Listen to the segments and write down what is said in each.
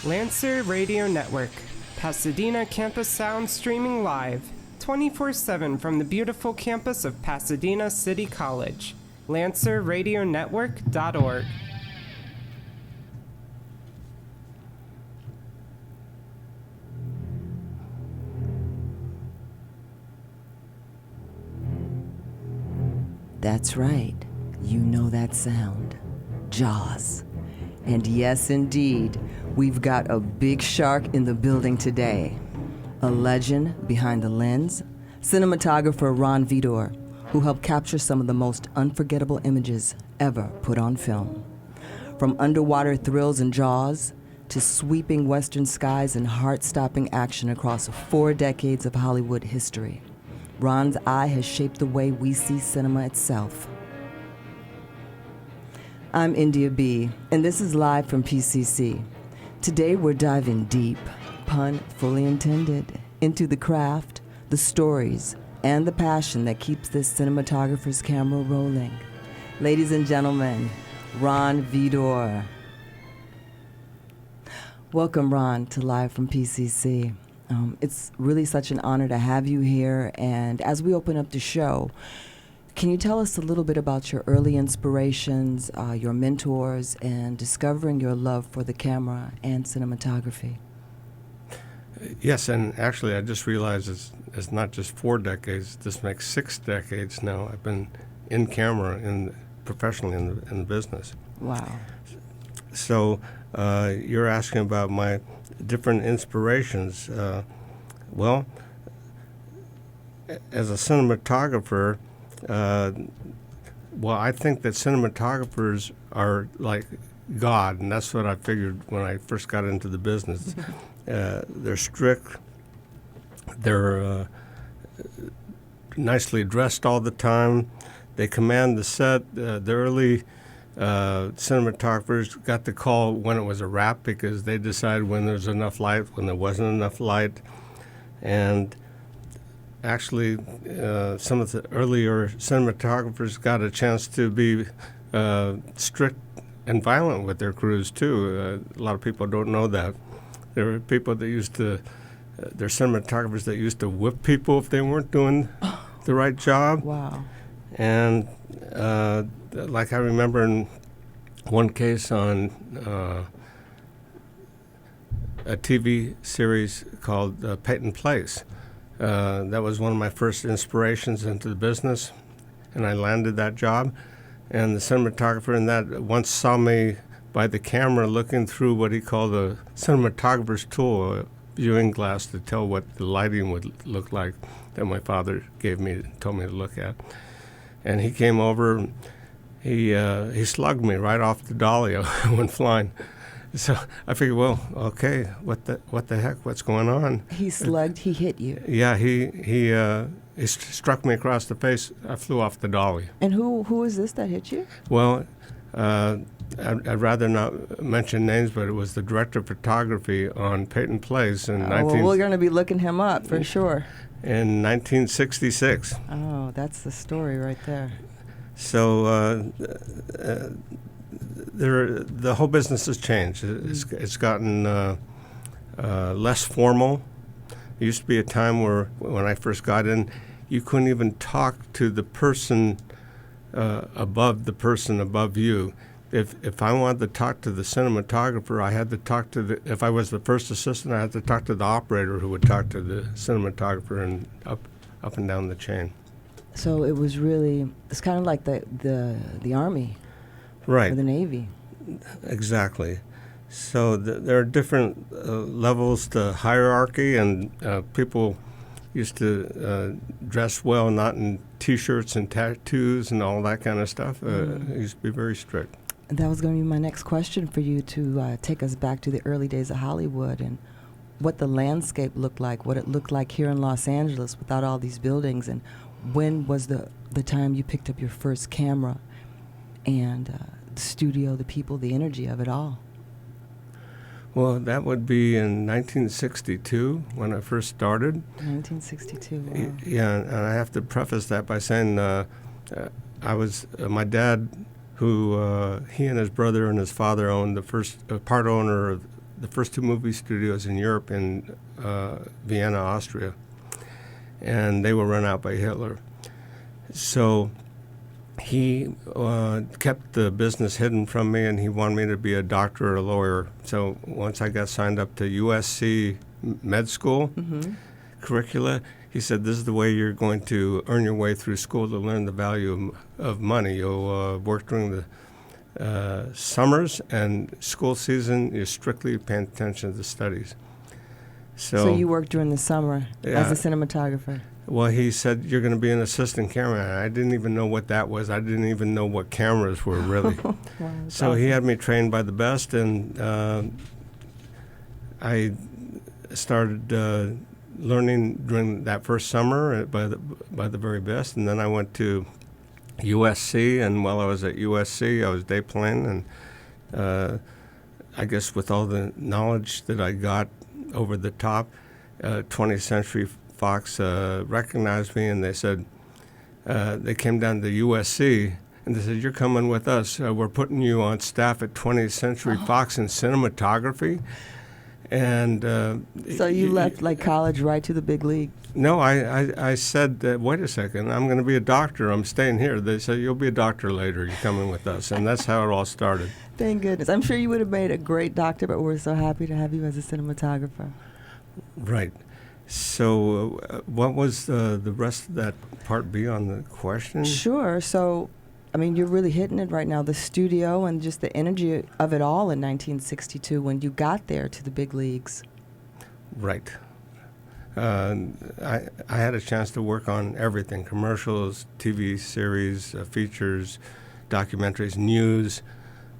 Lancer Radio Network, Pasadena campus sound streaming live, 24/7 from the beautiful campus of Pasadena City College. LancerRadioNetwork.org. That's right. You know that sound. Jaws. And yes, indeed, we've got a big shark in the building today. A legend behind the lens, cinematographer Ron Vidor, who helped capture some of the most unforgettable images ever put on film. From underwater thrills in Jaws to sweeping western skies and heart-stopping action across 4 decades of Hollywood history, Ron's eye has shaped the way we see cinema itself. I'm India B, and this is live from PCC. Today we're diving deep, pun fully intended, into the craft, the stories, and the passion that keeps this cinematographer's camera rolling. Ladies and gentlemen, Ron Vidor. Welcome, Ron, to Live from PCC. It's really such an honor to have you here, and as we open up the show, can you tell us a little bit about your early inspirations, your mentors, and discovering your love for the camera and cinematography? Yes, and actually I just realized it's not just 4 decades, this makes 6 decades now. I've been in camera, professionally in the business. Wow. So you're asking about my different inspirations. Well, as a cinematographer, I think that cinematographers are like God, and that's what I figured when I first got into the business. They're strict. They're nicely dressed all the time. They command the set. The early cinematographers got the call when it was a wrap because they decided when there was enough light, when there wasn't enough light. And actually, some of the earlier cinematographers got a chance to be strict and violent with their crews, too. A lot of people don't know that. There were people that used to, there are cinematographers that used to whip people if they weren't doing the right job. Wow. And like I remember in one case on a TV series called Peyton Place. That was one of my first inspirations into the business, and I landed that job. And the cinematographer in that once saw me by the camera looking through what he called a cinematographer's tool, a viewing glass to tell what the lighting would look like that my father gave me, told me to look at. And he came over, he slugged me right off the dolly. I went flying. So I figured, well, okay, what the heck, what's going on? He slugged, he hit you. Yeah, he struck me across the face. I flew off the dolly. And who is this that hit you? Well, I'd rather not mention names, but it was the director of photography on Peyton Place in well, we're going to be looking him up for sure. In 1966. Oh, that's the story right there. So the whole business has changed. It's gotten less formal. There used to be a time where, when I first got in, you couldn't even talk to the person above you. If I wanted to talk to the cinematographer, I had to talk to if I was the first assistant, I had to talk to the operator who would talk to the cinematographer, and up and down the chain. So it was really, it's kind of like the Army. Right. Or the Navy. Exactly. So there are different levels to hierarchy, and people used to dress well, not in T-shirts and tattoos and all that kind of stuff. It used to be very strict. And that was going to be my next question for you, to take us back to the early days of Hollywood and what the landscape looked like, what it looked like here in Los Angeles without all these buildings, and when was the time you picked up your first camera and the studio, the people, the energy of it all? Well, that would be in 1962 when I first started. 1962, wow. Yeah, and I have to preface that by saying I was my dad, who he and his brother and his father owned the first part owner of the first 2 movie studios in Europe in Vienna, Austria, and they were run out by Hitler. So he kept the business hidden from me, and he wanted me to be a doctor or a lawyer. So once I got signed up to USC med school curricula, he said, this is the way you're going to earn your way through school to learn the value of money. You'll work during the summers and school season. You're strictly paying attention to the studies. So you worked during the summer as a cinematographer? Well, he said, you're going to be an assistant cameraman. I didn't even know what that was. I didn't even know what cameras were, really. Wow, so awesome. He had me trained by the best, and I started learning during that first summer by the very best, and then I went to USC, and while I was at USC, I was day playing, and I guess with all the knowledge that I got over the top, 20th Century Fox recognized me, and they said, they came down to USC, and they said, you're coming with us. We're putting you on staff at 20th Century Fox in cinematography. And so you left like college right to the big league? No, I said, wait a second, I'm going to be a doctor. I'm staying here. They said, you'll be a doctor later. You're coming with us. And that's how it all started. Thank goodness. I'm sure you would have made a great doctor, but we're so happy to have you as a cinematographer. Right. So what was the rest of that part B on the question? Sure. So, I mean, you're really hitting it right now, the studio and just the energy of it all in 1962 when you got there to the big leagues. Right. I had a chance to work on everything, commercials, TV series, features, documentaries, news.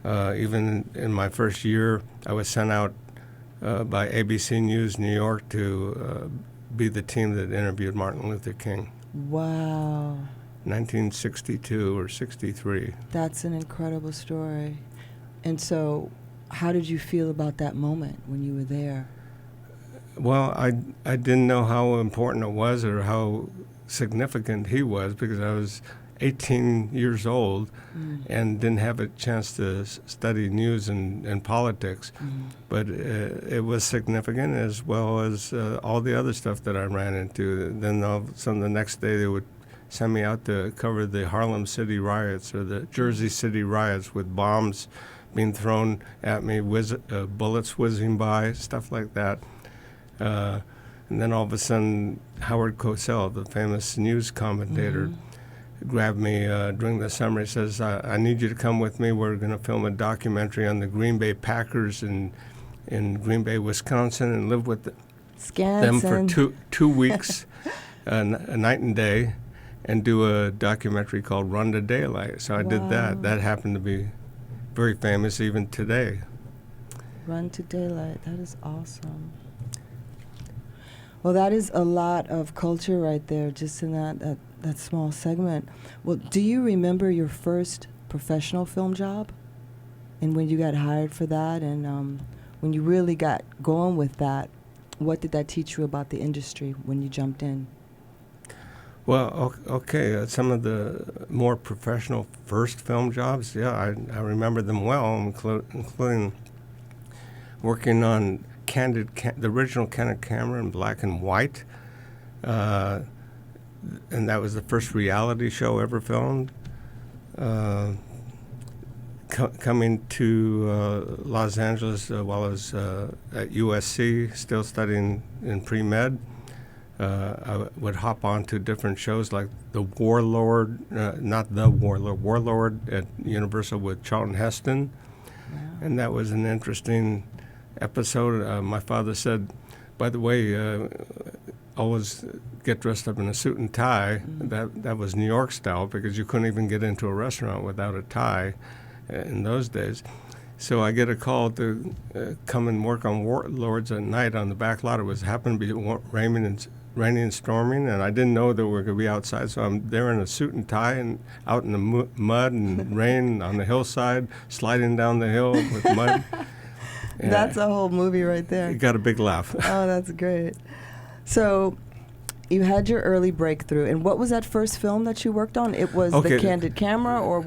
Even in my first year, I was sent out by ABC News New York to be the team that interviewed Martin Luther King. Wow. 1962 or 63. That's an incredible story. And so how did you feel about that moment when you were there? Well, I didn't know how important it was or how significant he was because I was 18 years old and didn't have a chance to study news and politics. But it was significant as well as all the other stuff that I ran into. Then all of a sudden the next day they would send me out to cover the Harlem City riots or the Jersey City riots with bombs being thrown at me, bullets whizzing by, stuff like that. And then all of a sudden Howard Cosell, the famous news commentator, grabbed me during the summer. He says, I need you to come with me. We're going to film a documentary on the Green Bay Packers in Green Bay, Wisconsin, and live with them for two weeks, a night and day, and do a documentary called Run to Daylight. So I did that. That happened to be very famous even today. Run to Daylight. That is awesome. Well, that is a lot of culture right there, just in that small segment. Well, do you remember your first professional film job? And when you got hired for that, and when you really got going with that, what did that teach you about the industry when you jumped in? Well, okay, some of the more professional first film jobs, yeah, I remember them well, including working on the original Candid camera in black and white, and that was the first reality show ever filmed. Coming to Los Angeles while I was at USC, still studying in pre-med, I would hop on to different shows like The Warlord, Warlord at Universal with Charlton Heston, and that was an interesting episode. My father said, by the way, always get dressed up in a suit and tie. That was New York style because you couldn't even get into a restaurant without a tie in those days. So I get a call to come and work on Warlords at night on the back lot. It happened to be raining and storming, and I didn't know that we were going to be outside, so I'm there in a suit and tie and out in the mud and rain on the hillside, sliding down the hill with mud. That's a whole movie right there. You got a big laugh. Oh, that's great. So you had your early breakthrough, and what was that first film that you worked on? It was the Candid camera, or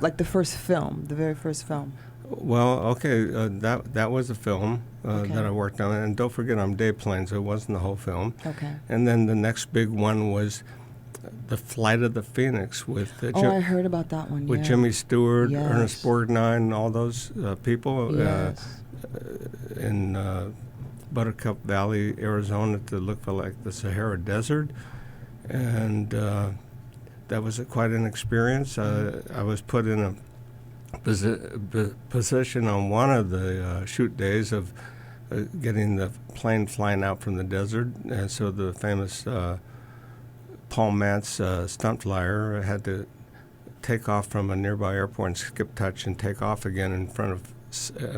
like the first film, the very first film? Well, okay, that was a film that I worked on, and don't forget I'm day playing, so it wasn't the whole film. Okay. And then the next big one was The Flight of the Phoenix with I heard about that one. with Yeah. Jimmy Stewart, Yes. Ernest Borgnine, and all those people Yes. in Buttercup Valley, Arizona, to look like the Sahara Desert, and that was quite an experience. I was put in a position on one of the shoot days of getting the plane flying out from the desert, and so the famous Paul Mantz stunt flyer had to take off from a nearby airport and skip touch and take off again in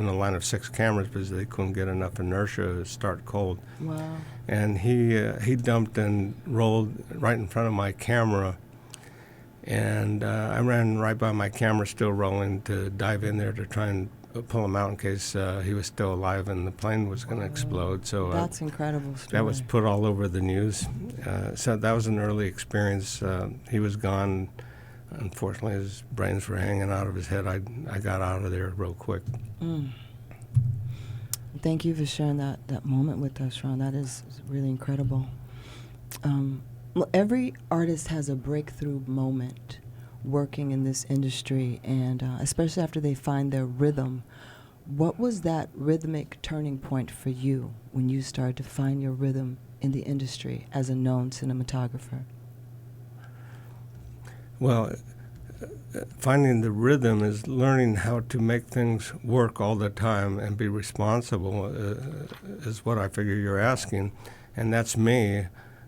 a line of 6 cameras because they couldn't get enough inertia to start cold. Wow. And he dumped and rolled right in front of my camera. And I ran right by my camera, still rolling, to dive in there to try and pull him out in case he was still alive and the plane was going to explode. So That's incredible story. that was put all over the news. So that was an early experience. He was gone. Unfortunately, his brains were hanging out of his head. I got out of there real quick. Thank you for sharing that moment with us, Ron. That is really incredible. Well, every artist has a breakthrough moment working in this industry, and especially after they find their rhythm. What was that rhythmic turning point for you when you started to find your rhythm in the industry as a known cinematographer? Well, finding the rhythm is learning how to make things work all the time and be responsible is what I figure you're asking, and that's me.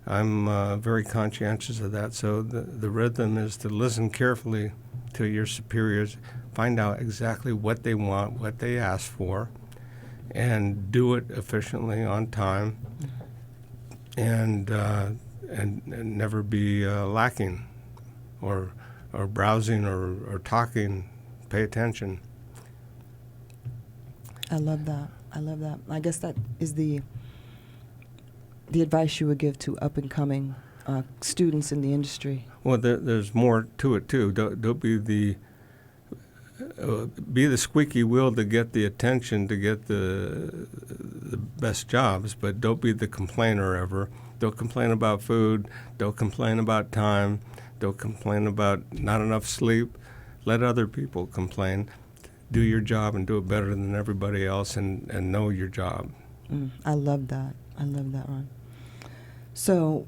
I'm very conscientious of that. So the rhythm is to listen carefully to your superiors, find out exactly what they want, what they ask for, and do it efficiently on time, and never be lacking, or browsing or talking. Pay attention. I love that. I guess that is the advice you would give to up-and-coming students in the industry. Well, there's more to it too. Don't be the squeaky wheel to get the attention, to get the best jobs, but don't be the complainer ever. Don't complain about food. Don't complain about time. Don't complain about not enough sleep. Let other people complain. Do your job and do it better than everybody else, and know your job. I love that. Ron. So,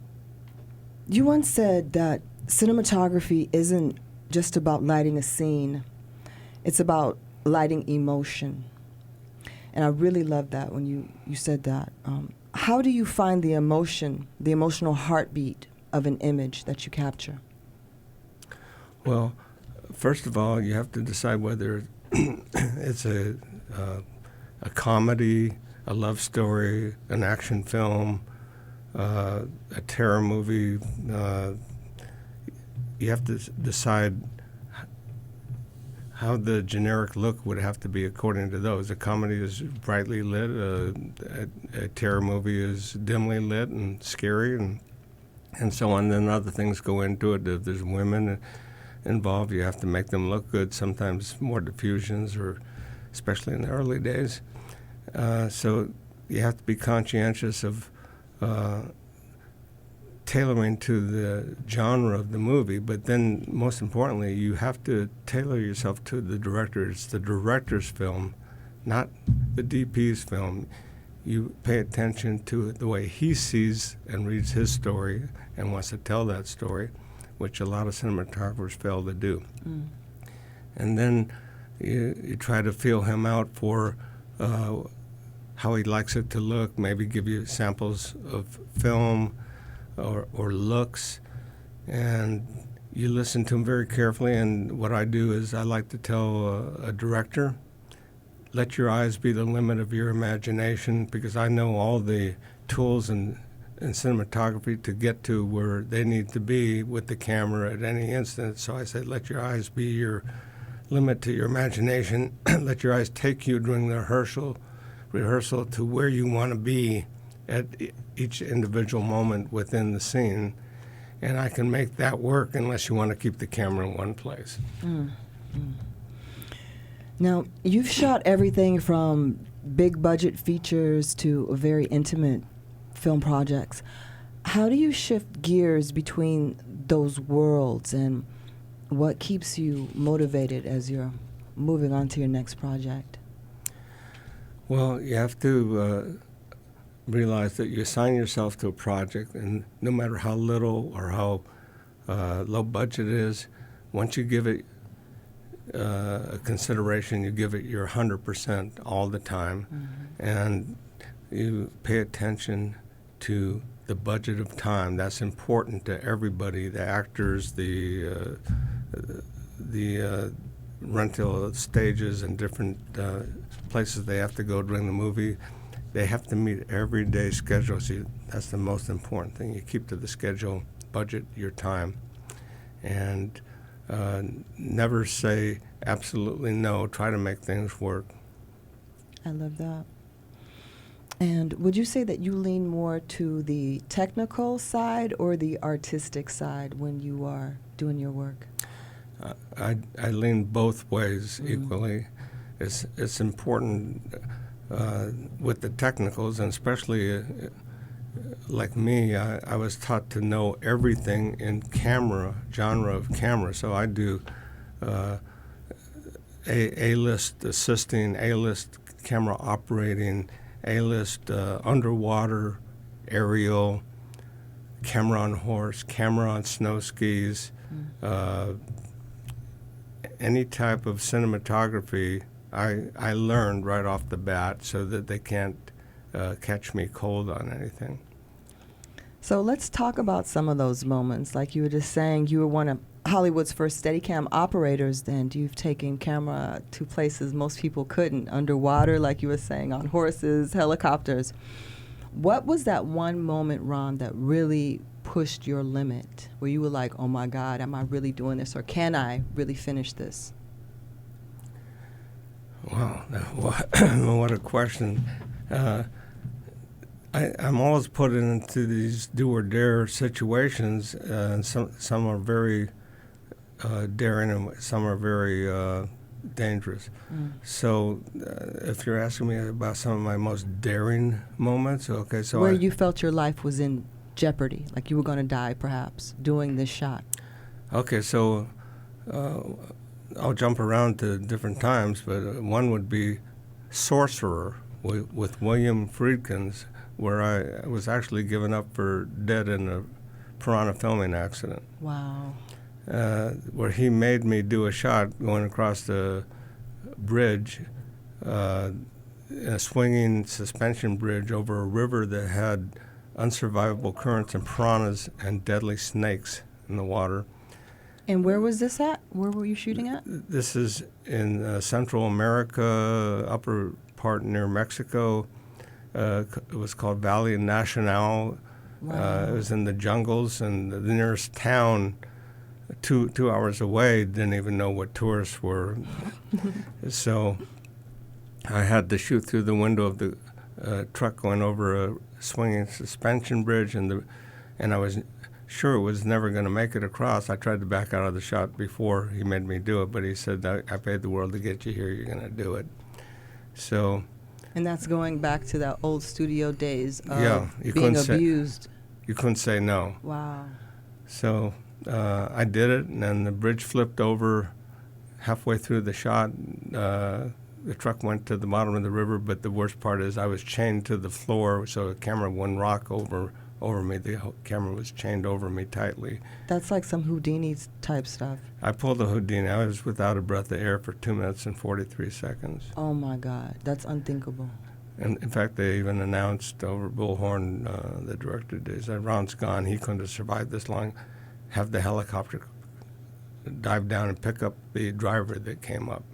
you once said that cinematography isn't just about lighting a scene. It's about lighting emotion. And I really love that when you said that. How do you find the emotional heartbeat of an image that you capture? Well, first of all, you have to decide whether it's a comedy, a love story, an action film, a terror movie. You have to decide how the generic look would have to be according to those. A comedy is brightly lit, a terror movie is dimly lit and scary, and so on. Then other things go into it. If there's women involved, you have to make them look good, sometimes more diffusions, or especially in the early days. So you have to be conscientious of tailoring to the genre of the movie, but then most importantly, you have to tailor yourself to the director. It's the director's film, not the DP's film. You pay attention to the way he sees and reads his story and wants to tell that story, which a lot of cinematographers fail to do. And then you try to feel him out for how he likes it to look, maybe give you samples of film or looks, and you listen to him very carefully. And what I do is I like to tell a director, let your eyes be the limit of your imagination, because I know all the tools in cinematography to get to where they need to be with the camera at any instant. So I say, let your eyes be your limit to your imagination. Let your eyes take you during the rehearsal to where you want to be at each individual moment within the scene. And I can make that work unless you want to keep the camera in one place. Now, you've shot everything from big budget features to very intimate film projects. How do you shift gears between those worlds, and what keeps you motivated as you're moving on to your next project? Well, you have to realize that you assign yourself to a project, and no matter how little or how low budget it is, once you give it a consideration, you give it your 100% all the time, and you pay attention to the budget of time. That's important to everybody, the actors, the rental stages and different places they have to go during the movie. They have to meet every day schedule. So that's the most important thing. You keep to the schedule, budget your time, and never say absolutely no. Try to make things work. I love that. And would you say that you lean more to the technical side or the artistic side when you are doing your work? I lean both ways equally. It's important with the technicals, and especially like me, I was taught to know everything in genre of camera. So I do A-list assisting, A-list camera operating, A-list underwater, aerial, camera on horse, camera on snow skis, any type of cinematography. I learned right off the bat so that they can't catch me cold on anything. So let's talk about some of those moments. Like you were just saying, you were one of Hollywood's first Steadicam operators, and you've taken camera to places most people couldn't, underwater, like you were saying, on horses, helicopters. What was that one moment, Ron, that really pushed your limit, where you were like, oh my God, am I really doing this, or can I really finish this? Wow, what a question. I'm always put into these do or dare situations, and some are very daring and some are very dangerous. So if you're asking me about some of my most daring moments, okay, so where you felt your life was in jeopardy, like you were going to die perhaps doing this shot. Okay, so I'll jump around to different times, but one would be Sorcerer with William Friedkin's, where I was actually given up for dead in a piranha filming accident. Wow. Where he made me do a shot going across the bridge, a swinging suspension bridge over a river that had unsurvivable currents and piranhas and deadly snakes in the water. And where was this at? Where were you shooting at? This is in Central America, upper part near Mexico. It was called Valley Nacional. Wow. It was in the jungles, and the nearest town, two hours away, didn't even know what tourists were. So I had to shoot through the window of the truck going over a swinging suspension bridge, and I was sure it was never going to make it across. I tried to back out of the shot before he made me do it, but he said, I paid the world to get you here, you're going to do it. So. And that's going back to that old studio days of you being abused. You couldn't say no. Wow. So I did it, and then the bridge flipped over halfway through the shot. The truck went to the bottom of the river, but the worst part is I was chained to the floor, so the camera wouldn't rock over me. The camera was chained over me tightly. That's like some Houdini type stuff. I pulled a Houdini. I was without a breath of air for 2 minutes and 43 seconds. Oh my God, that's unthinkable. And in fact, they even announced over Bullhorn, the director did, that Ron's gone. He couldn't have survived this long. Have the helicopter dive down and pick up the driver that came up.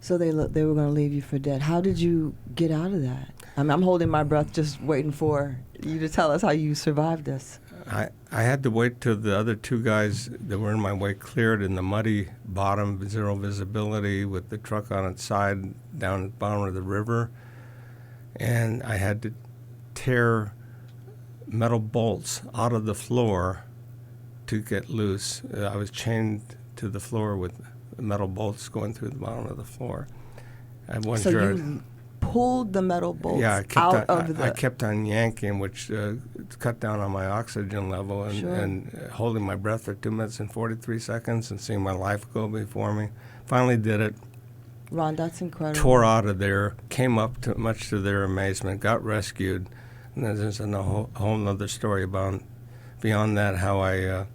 So they were going to leave you for dead. How did you get out of that? I'm holding my breath just waiting for you to tell us how you survived this. I had to wait till the other two guys that were in my way cleared in the muddy bottom, zero visibility with the truck on its side down at the bottom of the river. And I had to tear metal bolts out of the floor to get loose. I was chained to the floor with metal bolts going through the bottom of the floor. I wasn't So sure. you pulled the metal bolts Yeah, I kept on yanking, which cut down on my oxygen level, and holding my breath for 2 minutes and 43 seconds and seeing my life go before me. Finally did it. Ron, that's incredible. Tore out of there, came up to much to their amazement, got rescued. And then there's a whole other story about beyond that how I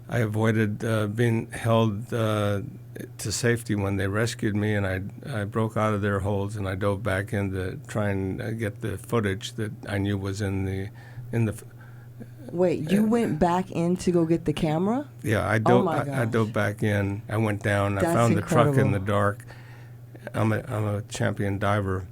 avoided being held to safety when they rescued me, and I broke out of their holds and I dove back in to try and get the footage that I knew was in the. Wait, you went back in to go get the camera? Yeah, I dove back in. I went down. That's I found incredible. the truck in the dark. I'm a champion diver,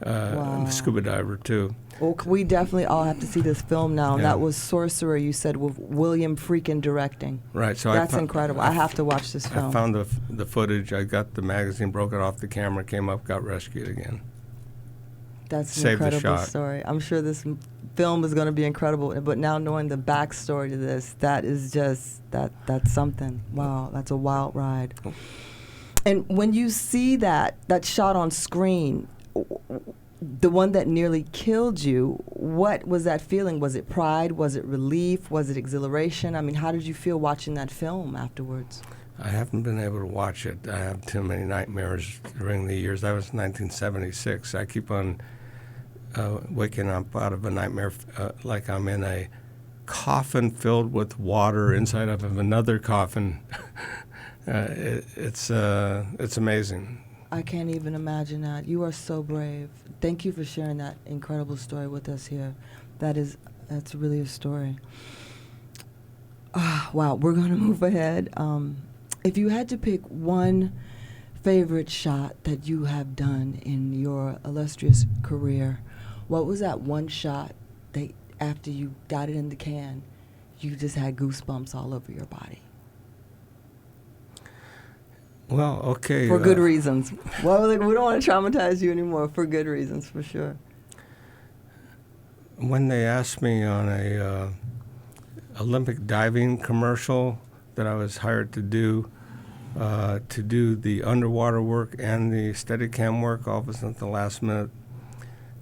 I'm a scuba diver too. Well, we definitely all have to see this film now. And Yeah. that was Sorcerer, you said, with William Friedkin directing. Right. So That's incredible. I have to watch this film. I found the footage. I got the magazine, broke it off the camera, came up, got rescued again. That's an Saved the incredible shot. story. I'm sure this film is going to be incredible. But now knowing the backstory to this, that is just, that's something. Wow, that's a wild ride. And when you see that shot on screen, the one that nearly killed you, what was that feeling? Was it pride? Was it relief? Was it exhilaration? I mean, how did you feel watching that film afterwards? I haven't been able to watch it. I have too many nightmares during the years. That was 1976. I keep on waking up out of a nightmare like I'm in a coffin filled with water inside of another coffin. It's amazing. I can't even imagine that. You are so brave. Thank you for sharing that incredible story with us here. That's really a story. Wow, we're going to move ahead. If you had to pick one favorite shot that you have done in your illustrious career, what was that one shot that after you got it in the can, you just had goosebumps all over your body? Well, okay. For good reasons. Well, we don't want to traumatize you anymore. For good reasons, for sure. When they asked me on a Olympic diving commercial that I was hired to do the underwater work and the Steadicam work all of a sudden at the last minute,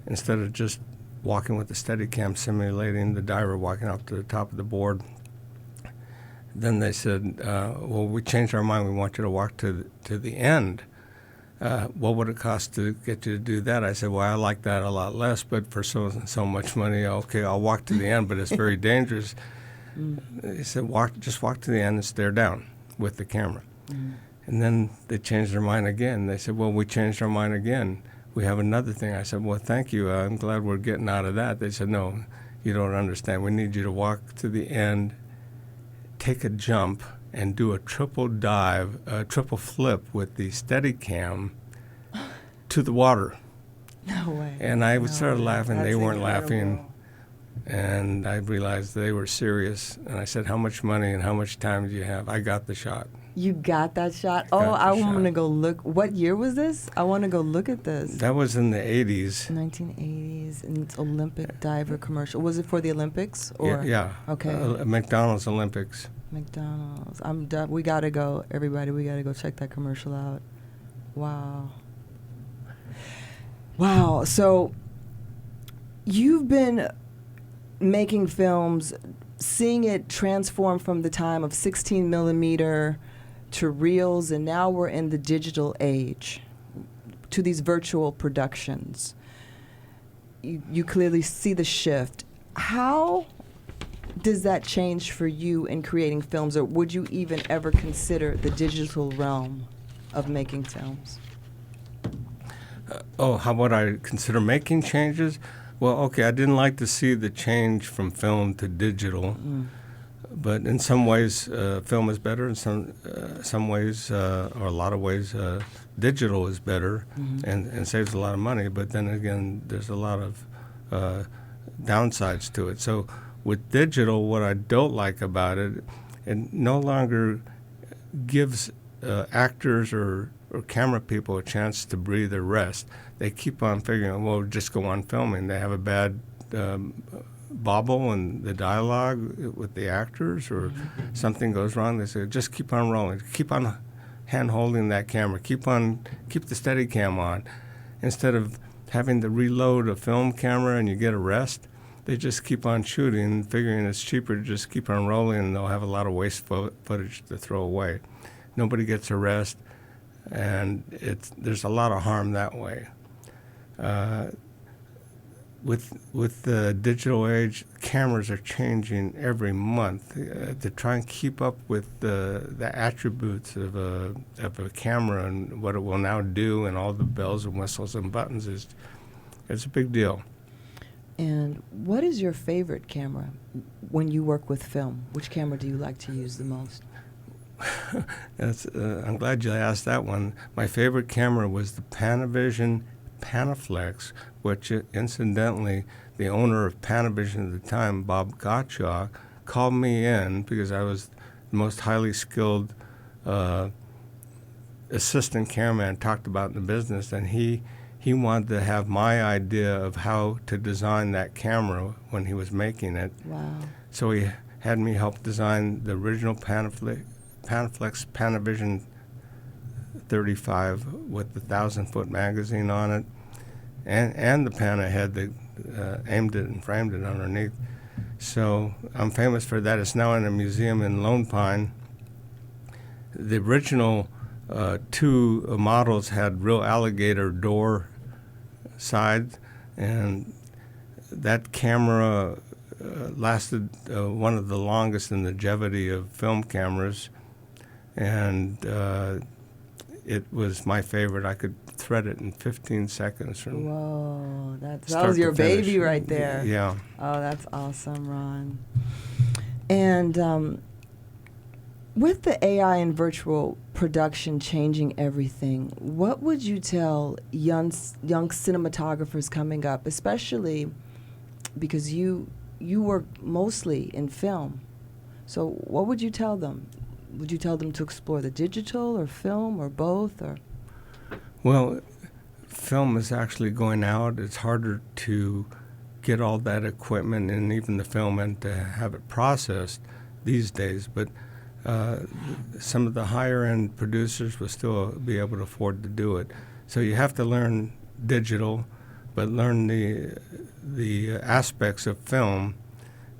instead of just walking with the Steadicam simulating the diver walking up to the top of the board, then they said, well, we changed our mind. We want you to walk to the end. What would it cost to get you to do that? I said, well, I like that a lot less, but for so much money, okay, I'll walk to the end, but it's very dangerous. They said, just walk to the end and stare down with the camera. And then they changed their mind again. They said, well, we changed our mind again. We have another thing. I said, well, thank you. I'm glad we're getting out of that. They said, no, you don't understand. We need you to walk to the end, take a jump, and do a triple dive, a triple flip with the Steadicam to the water. No way. And I started laughing. They weren't incredible. laughing. And I realized they were serious. And I said, how much money and how much time do you have? I got the shot. You got that shot? I want to go look. What year was this? I want to go look at this. That was in the 80s. 1980s, and it's Olympic diver commercial. Was it for the Olympics? Or? Yeah. Okay. McDonald's Olympics. McDonald's. We got to go. Everybody, we got to go check that commercial out. Wow. Wow. So you've been making films, seeing it transform from the time of 16 millimeter to reels, and now we're in the digital age, to these virtual productions. You clearly see the shift. How does that change for you in creating films, or would you even ever consider the digital realm of making films? How would I consider making changes? Well, okay, I didn't like to see the change from film to digital, but in some ways, film is better. In some ways, or a lot of ways, digital is better and saves a lot of money. But then again, there's a lot of downsides to it. So with digital, what I don't like about it, it no longer gives actors or camera people a chance to breathe or rest. They keep on figuring, well, just go on filming. They have a bad bobble in the dialogue with the actors, or something goes wrong, they say, just keep on rolling, keep on hand holding that camera, keep the steady cam on. Instead of having to reload a film camera and you get a rest, they just keep on shooting, figuring it's cheaper to just keep on rolling, and they'll have a lot of waste footage to throw away. Nobody gets a rest, and there's a lot of harm that way. With the digital age, cameras are changing every month to try and keep up with the attributes of a camera and what it will now do, and all the bells and whistles and buttons. It's a big deal. And what is your favorite camera when you work with film? Which camera do you like to use the most? I'm glad you asked that one. My favorite camera was the Panavision Panaflex, which incidentally, the owner of Panavision at the time, Bob Gottschalk, called me in because I was the most highly skilled assistant cameraman talked about in the business, and he wanted to have my idea of how to design that camera when he was making it. Wow. So he had me help design the original Panaflex Panavision 35 with the 1,000-foot magazine on it, and the Pana head that aimed it and framed it underneath. So I'm famous for that. It's now in a museum in Lone Pine. The original two models had real alligator door sides, and that camera lasted one of the longest in the longevity of film cameras, and it was my favorite. I could thread it in 15 seconds. Whoa, that was your baby right there. Yeah. Oh, that's awesome, Ron. And with the AI and virtual production changing everything, what would you tell young cinematographers coming up, especially because you work mostly in film? So what would you tell them? Would you tell them to explore the digital or film or both? Or well, film is actually going out. It's harder to get all that equipment and even the film and to have it processed these days, but some of the higher-end producers will still be able to afford to do it. So you have to learn digital, but learn the aspects of film.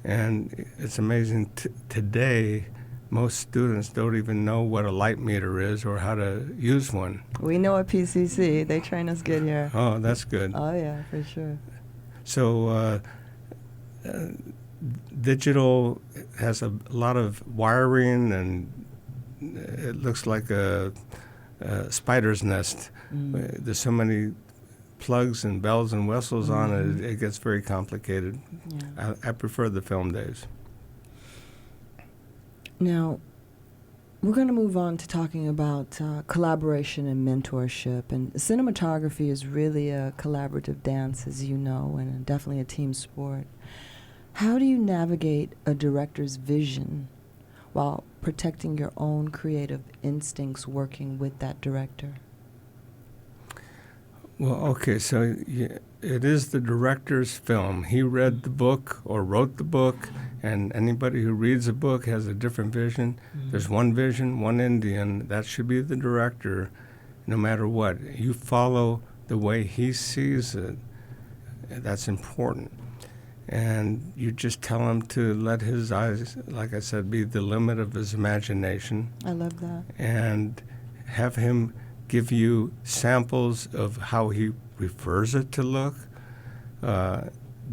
And it's amazing. Today, most students don't even know what a light meter is or how to use one. We know at PCC. They train us good here. Oh, that's good. Oh, yeah, for sure. So digital has a lot of wiring, and it looks like a spider's nest. There's so many plugs and bells and whistles on it, it gets very complicated. Yeah. I prefer the film days. Now, we're going to move on to talking about collaboration and mentorship. And cinematography is really a collaborative dance, as you know, and definitely a team sport. How do you navigate a director's vision while protecting your own creative instincts working with that director? Well, okay, so it is the director's film. He read the book or wrote the book, and anybody who reads a book has a different vision. There's one vision, one Indian. That should be the director, no matter what. You follow the way he sees it. That's important. And you just tell him to let his eyes, like I said, be the limit of his imagination. I love that. And have him give you samples of how he prefers it to look.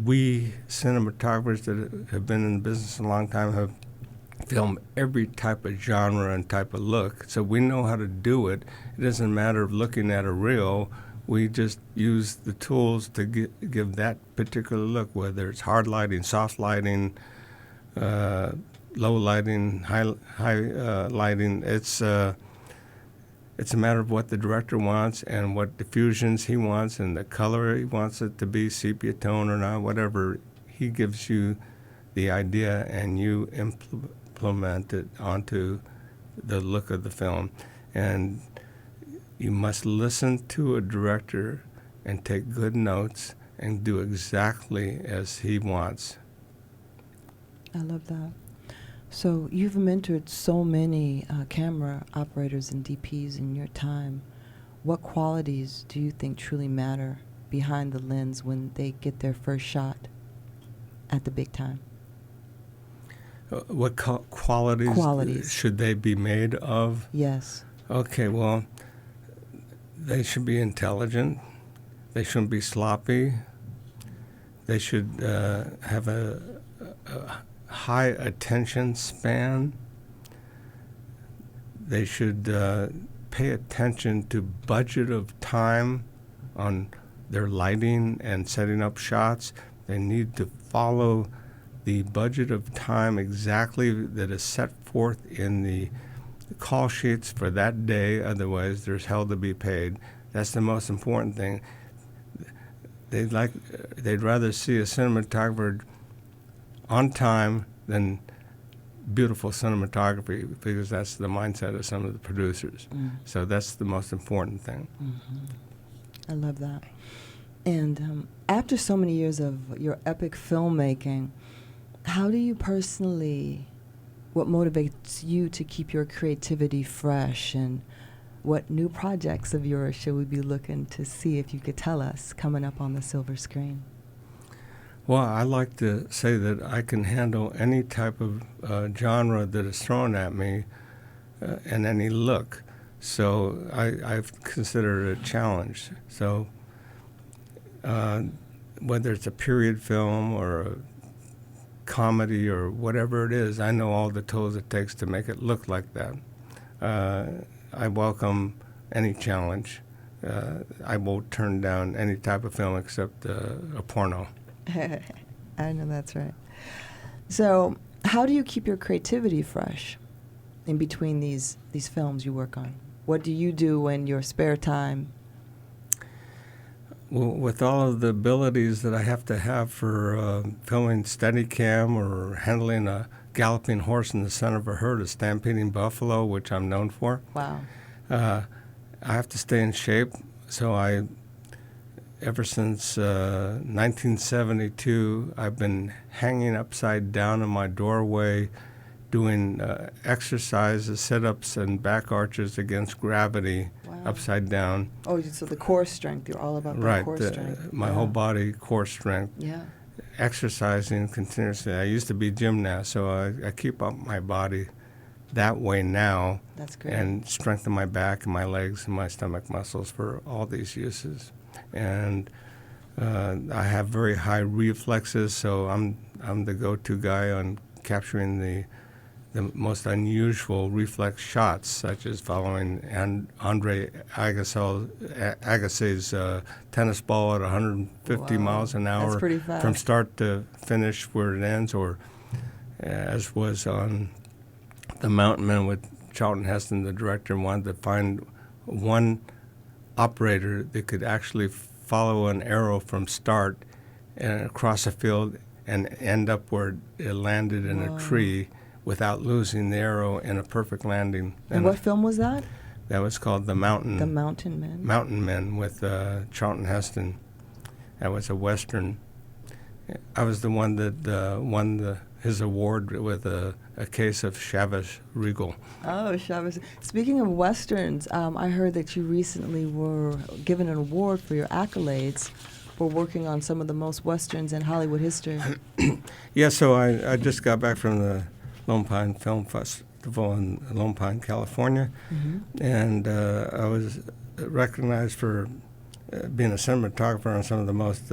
We cinematographers that have been in the business a long time have filmed every type of genre and type of look, so we know how to do it. It doesn't matter of looking at a reel. We just use the tools to give that particular look, whether it's hard lighting, soft lighting, low lighting, high lighting. It's a matter of what the director wants and what diffusions he wants and the color he wants it to be, sepia tone or not, whatever. He gives you the idea and you implement it onto the look of the film. And you must listen to a director and take good notes and do exactly as he wants I love that. So you've mentored so many camera operators and DPs in your time. What qualities do you think truly matter behind the lens when they get their first shot at the big time? What qualities should they be made of? Yes. Okay, well, they should be intelligent. They shouldn't be sloppy. They should have a high attention span. They should pay attention to budget of time on their lighting and setting up shots. They need to follow the budget of time exactly that is set forth in the call sheets for that day. Otherwise, there's hell to be paid. That's the most important thing. They'd rather see a cinematographer on time than beautiful cinematography, because that's the mindset of some of the producers. So that's the most important thing. I love that. And after so many years of your epic filmmaking, how do you personally, what motivates you to keep your creativity fresh, and what new projects of yours should we be looking to see, if you could tell us, coming up on the silver screen? Well, I like to say that I can handle any type of genre that is thrown at me and any look. So I've considered it a challenge. So whether it's a period film or a comedy or whatever it is, I know all the tools it takes to make it look like that. I welcome any challenge. I won't turn down any type of film except a porno. I know that's right. So how do you keep your creativity fresh in between these films you work on? What do you do in your spare time? Well, with all of the abilities that I have to have for filming Steadicam or handling a galloping horse in the center of a herd of stampeding buffalo, which I'm known for. Wow. I have to stay in shape, so ever since 1972, I've been hanging upside down in my doorway, doing exercises, sit-ups, and back arches against gravity. Wow. Upside down. Oh, so the core strength. You're all about the core strength. My whole body core strength. Yeah. Exercising continuously. I used to be gymnast, so I keep up my body that way now. That's great. And strengthen my back and my legs and my stomach muscles for all these uses. And I have very high reflexes, so I'm the go-to guy on capturing the most unusual reflex shots, such as following Andre Agassi's tennis ball at 150 miles an hour. That's pretty fast. From start to finish where it ends, or as was on The Mountain Men with Charlton Heston, the director, wanted to find one operator that could actually follow an arrow from start and across a field and end up where it landed in a tree without losing the arrow in a perfect landing. And what film was that? That was called The Mountain. The Mountain Men. Mountain Men with Charlton Heston. That was a Western. I was the one that won his award with a case of Chavez Regal. Oh, Chavez. Speaking of Westerns, I heard that you recently were given an award for your accolades for working on some of the most Westerns in Hollywood history. Yeah, so I just got back from the Lone Pine Film Festival in Lone Pine, California, and I was recognized for being a cinematographer on some of the most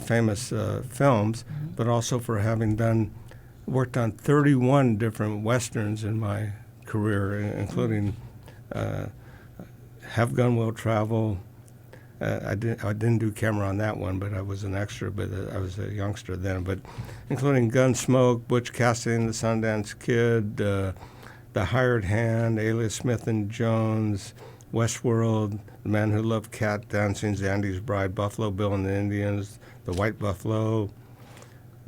famous films, but also for having worked on 31 different Westerns in my career, including Have Gun Will Travel. I didn't do camera on that one, but I was an extra, but I was a youngster then. But including Gunsmoke, Butch Cassidy and the Sundance Kid, The Hired Hand, Alias Smith and Jones, Westworld, The Man Who Loved Cat Dancing, Zandy's Bride, Buffalo Bill and the Indians, The White Buffalo,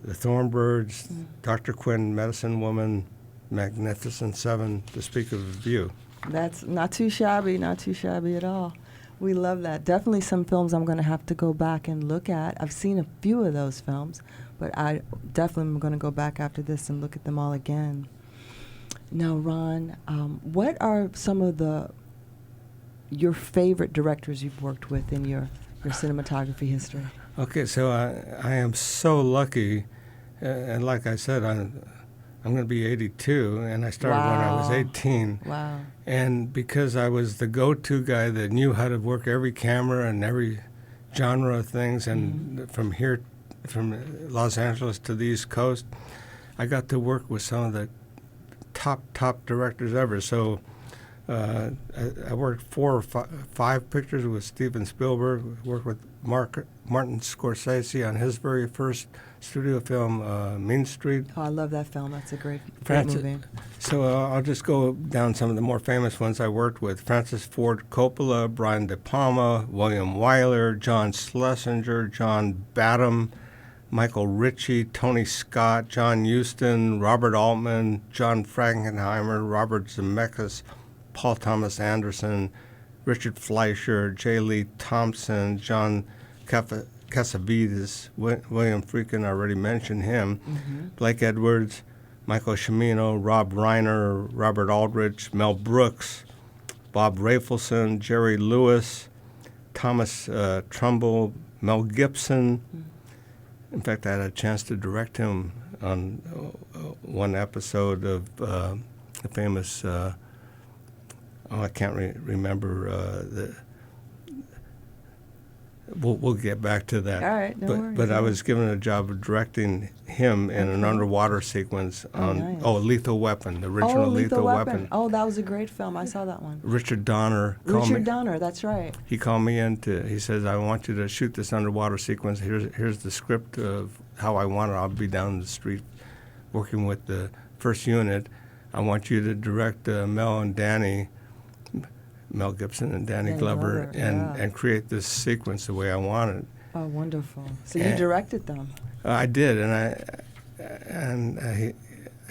The Thornbirds, Dr. Quinn, Medicine Woman, Magnificent Seven, to speak of a few. That's not too shabby at all. We love that. Definitely some films I'm going to have to go back and look at. I've seen a few of those films, but I definitely am going to go back after this and look at them all again. Now, Ron, what are some of your favorite directors you've worked with in your cinematography history? Okay, so I am so lucky, and like I said, I'm going to be 82, and I started when I was 18. Wow. And because I was the go-to guy that knew how to work every camera and every genre of things, and from Los Angeles to the East Coast, I got to work with some of the top directors ever. So I worked 4 or 5 pictures with Steven Spielberg, worked with Martin Scorsese on his very first studio film, Mean Street. Oh, I love that film. That's a great movie. So I'll just go down some of the more famous ones I worked with. Francis Ford Coppola, Brian De Palma, William Wyler, John Schlesinger, John Badham, Michael Ritchie, Tony Scott, John Huston, Robert Altman, John Frankenheimer, Robert Zemeckis, Paul Thomas Anderson, Richard Fleischer, J. Lee Thompson, John Cassavetes, William Friedkin, I already mentioned him, Blake Edwards, Michael Cimino, Rob Reiner, Robert Aldrich, Mel Brooks, Bob Rafelson, Jerry Lewis, Thomas Trumbull, Mel Gibson. In fact, I had a chance to direct him on one episode of the famous, I can't remember We'll get back to that. All right, no worries. But I was given a job of directing him in an underwater sequence on Lethal Weapon, the original Lethal Weapon. Oh, that was a great film. I saw that one. Richard Donner Donner, that's right. He called me in he says, I want you to shoot this underwater sequence. Here's the script of how I want it. I'll be down the street working with the first unit. I want you to direct Mel and Danny, Mel Gibson and Danny Glover, and create this sequence the way I want it. Oh, wonderful! So you directed them. I did, and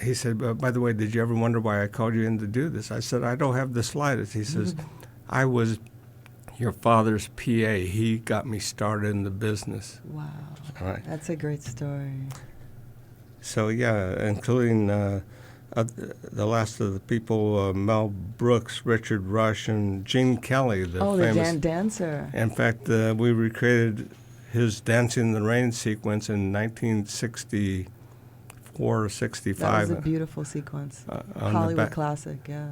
he said, by the way, did you ever wonder why I called you in to do this? I said, I don't have the slightest. He says, I was your father's PA. He got me started in the business. Wow, right. That's a great story. So yeah, including the last of the people, Mel Brooks, Richard Rush, and Gene Kelly, the famous dancer. In fact, we recreated his Dancing in the Rain sequence in 1964 or 65. That was a beautiful sequence. Hollywood classic, yeah.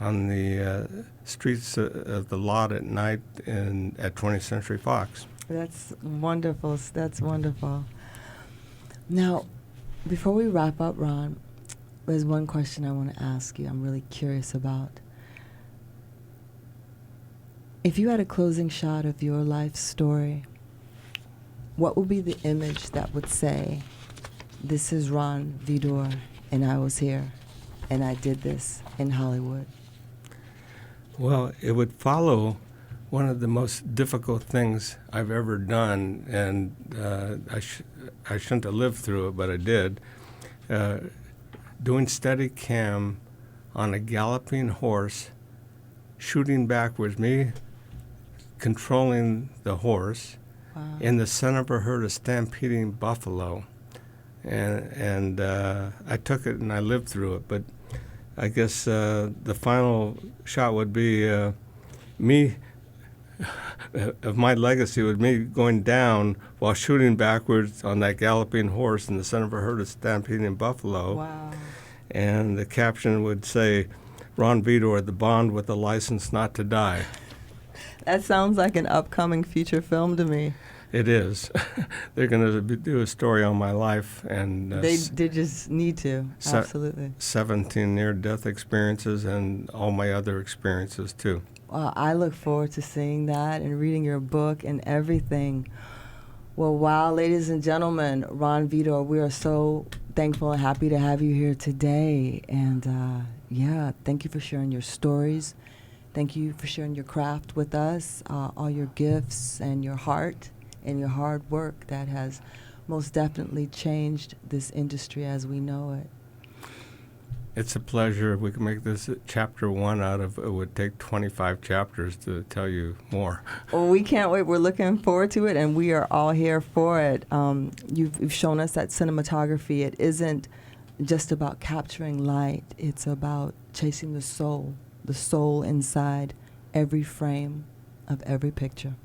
On the streets of the lot at night at 20th Century Fox. That's wonderful. That's wonderful. Now, before we wrap up, Ron, there's one question I want to ask you. I'm really curious about. If you had a closing shot of your life story, what would be the image that would say, this is Ron Vidor, and I was here, and I did this in Hollywood? Well, it would follow one of the most difficult things I've ever done, and I shouldn't have lived through it, but I did. Doing steady cam on a galloping horse, shooting backwards, me controlling the horse in the center of a herd of stampeding buffalo. And I took it and I lived through it. But I guess the final shot would be me, of my legacy, would me going down while shooting backwards on that galloping horse in the center of a herd of stampeding buffalo. Wow. And the caption would say, Ron Vidor, the Bond with the license not to die. That sounds like an upcoming feature film to me. It is. They're going to do a story on my life. And they just need to, absolutely. 17 near-death experiences and all my other experiences, too. Well, I look forward to seeing that and reading your book and everything. Well, wow, ladies and gentlemen, Ron Vidor, we are so thankful and happy to have you here today. And thank you for sharing your stories. Thank you for sharing your craft with us, all your gifts and your heart and your hard work that has most definitely changed this industry as we know it. It's a pleasure. If we can make this chapter 1 out of it would take 25 chapters to tell you more. Well, we can't wait. We're looking forward to it, and we are all here for it. You've shown us that cinematography, it isn't just about capturing light. It's about chasing the soul inside every frame of every picture.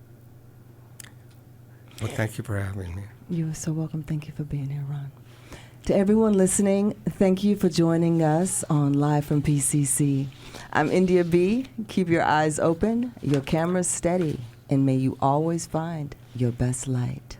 Well, thank you for having me. You are so welcome. Thank you for being here, Ron. To everyone listening, thank you for joining us on Live from PCC. I'm India B. Keep your eyes open, your cameras steady, and may you always find your best light.